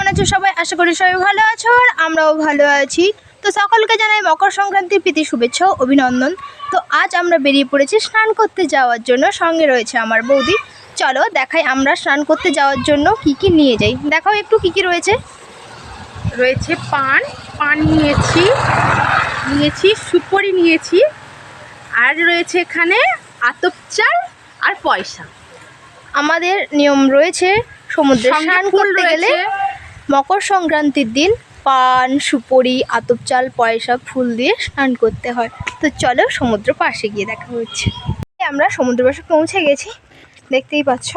আছো সবাই? আশা করি সবাই ভালো আছো আর আমরাও ভালো আছি। তো সকলকে জানাই মকর সংক্রান্তির প্রীতি শুভেচ্ছা ও অভিনন্দন। তো আজ আমরা বেরিয়ে পড়েছি স্নান করতে যাওয়ার জন্য। সঙ্গে রয়েছে আমার বৌদি। চলো দেখাই আমরা স্নান করতে যাওয়ার জন্য কি কি নিয়ে যাই। দেখাও একটু কি কি রয়েছে। রয়েছে পান নিয়েছি সুপারি নিয়েছি, আর রয়েছে এখানে আতপ চাল আর পয়সা। আমাদের নিয়ম রয়েছে সমুদ্রে স্নান করতে গেলে মকর সংক্রান্তির দিন পান, সুপারি, আতপ চাল, পয়সা, ফুল দিয়ে স্নান করতে হয়। তো চলো সমুদ্র পাশে গিয়ে দেখা হচ্ছে। আমরা সমুদ্র পাশে পৌঁছে গেছি, দেখতেই পাচ্ছ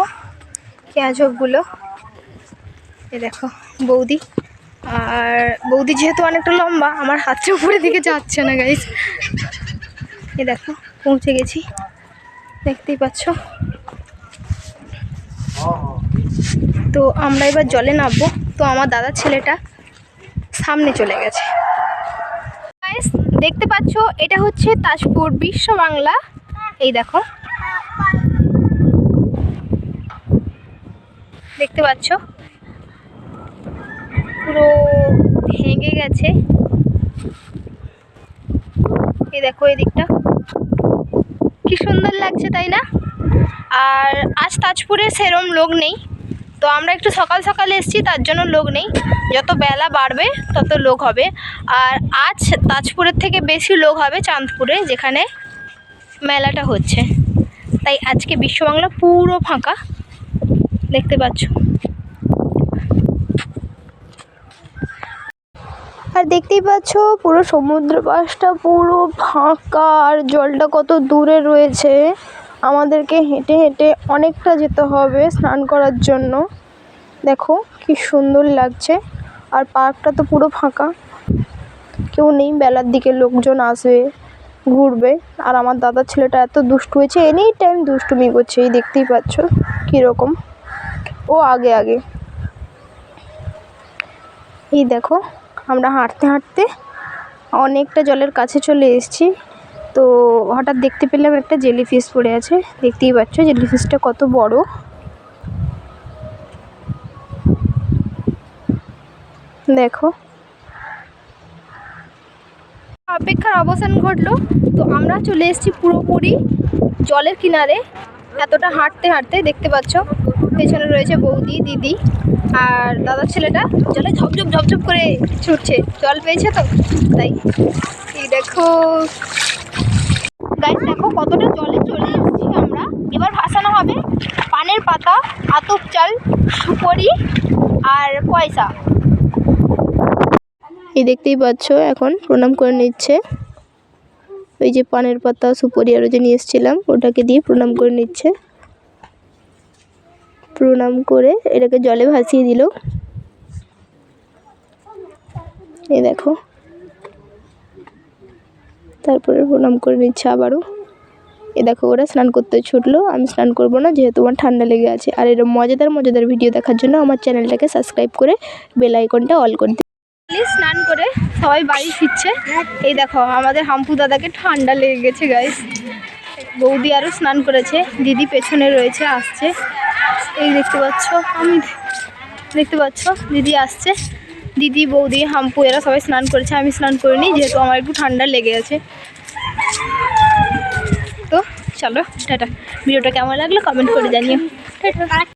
পেঁয়াজগুলো। এ দেখো বৌদি, আর বৌদি যেহেতু অনেকটা লম্বা আমার হাতটা উপরের দিকে যাচ্ছে না গাইস। এ দেখো পৌঁছে গেছি, দেখতেই পাচ্ছ। তো আমরা এবার জলে নামবো। তো আমার দাদার ছেলেটা সামনে চলে গেছে। গাইস দেখতে পাচ্ছ এটা হচ্ছে তাজপুর বিশ্ব বাংলা। এই দেখো দেখতে পাচ্ছ পুরো ভেঙে গেছে। এই দেখো এই দিকটা কি সুন্দর লাগছে, তাই না? আর আজ তাজপুরে সেরম লোক নেই, তো আমরা একটু সকাল সকালে এসেছি, তার জন্য লোক নেই। যত বেলা বাড়বে তত লোক হবে। আর আজ তাজপুরের থেকে বেশি লোক হবে চাঁদপুরে, যেখানে মেলাটা হচ্ছে। তাই আজকে বিশ্ববাংলা পুরো ফাঁকা, দেখতে পাচ্ছ। আর দেখতেই পাচ্ছ পুরো সমুদ্র পাশটা পুরো ফাঁকা, আর জলটা কত দূরে রয়েছে। আমাদেরকে হেঁটে হেঁটে অনেকটা যেতে হবে স্নান করার জন্য। দেখো কি সুন্দর লাগছে। আর পার্কটা তো পুরো ফাঁকা, কেউ নেই। বেলার দিকে লোকজন আসবে, ঘুরবে। আর আমার দাদার ছেলেটা এত দুষ্টু হয়েছে, এনি টাইম দুষ্টুমি করছে। এই দেখতেই পাচ্ছ কীরকম ও আগে আগে। এই দেখো আমরা হাঁটতে হাঁটতে অনেকটা জলের কাছে চলে এসেছি। তো হঠাৎ দেখতে পেলাম একটা জেলিফিশ পড়ে আছে। দেখতেই পাচ্ছ জেলিফিশটা কত বড়। দেখো অপেক্ষার অবসান ঘটলো। তো আমরা চলে এসেছি পুরোপুরি জলের কিনারে। এতটা হাঁটতে হাঁটতে দেখতে পাচ্ছ পেছনে রয়েছে বৌদি, দিদি আর দাদার ছেলেটা জলে ঝপঝপ ঝপঝপ করে ছুটছে। জল পেয়েছে তো তাই। এই দেখো গাইস, দেখো কতটা জলে চলে এসেছি আমরা। এবার ভাসানো হবে পানের পাতা, আতপ চাল, সুপারি আর পয়সা। এই দেখতেই পাচ্ছ এখন প্রণাম করে নিচ্ছে। ওই যে পানের পাতা, সুপারি আরও যে নিয়ে এসেছিলাম ওটাকে দিয়ে প্রণাম করে নিচ্ছে। প্রণাম করে এটাকে জলে ভাসিয়ে দিল। এই দেখো তারপরে প্রণাম করে নিচ্ছে আবারও। এ দেখো ওরা স্নান করতে ছুটলো, আমি স্নান করবো না যেহেতু আমার ঠান্ডা লেগে আছে। আর এরকম মজাদার ভিডিও দেখার জন্য আমার চ্যানেলটাকে সাবস্ক্রাইব করে বেল আইকনটা অল করে দিন। স্নান করে সবাই বাড়ি ফিরছে। এই দেখো আমাদের হাম্পু দাদাকে ঠান্ডা লেগে গেছে গাইস। বৌদি আরও স্নান করেছে, দিদি পেছনে রয়েছে আসছে। এই দেখতে পাচ্ছ, আমি দেখতে পাচ্ছ দিদি আসছে। দিদি, বৌদি, হাম্পু এরা সবাই স্নান করেছে, আমি স্নান করিনি যেহেতু আমার একটু ঠান্ডা লেগে আছে। তো চলো টাটা। ভিডিওটা কেমন লাগলো কমেন্ট করে জানিও। টাটা।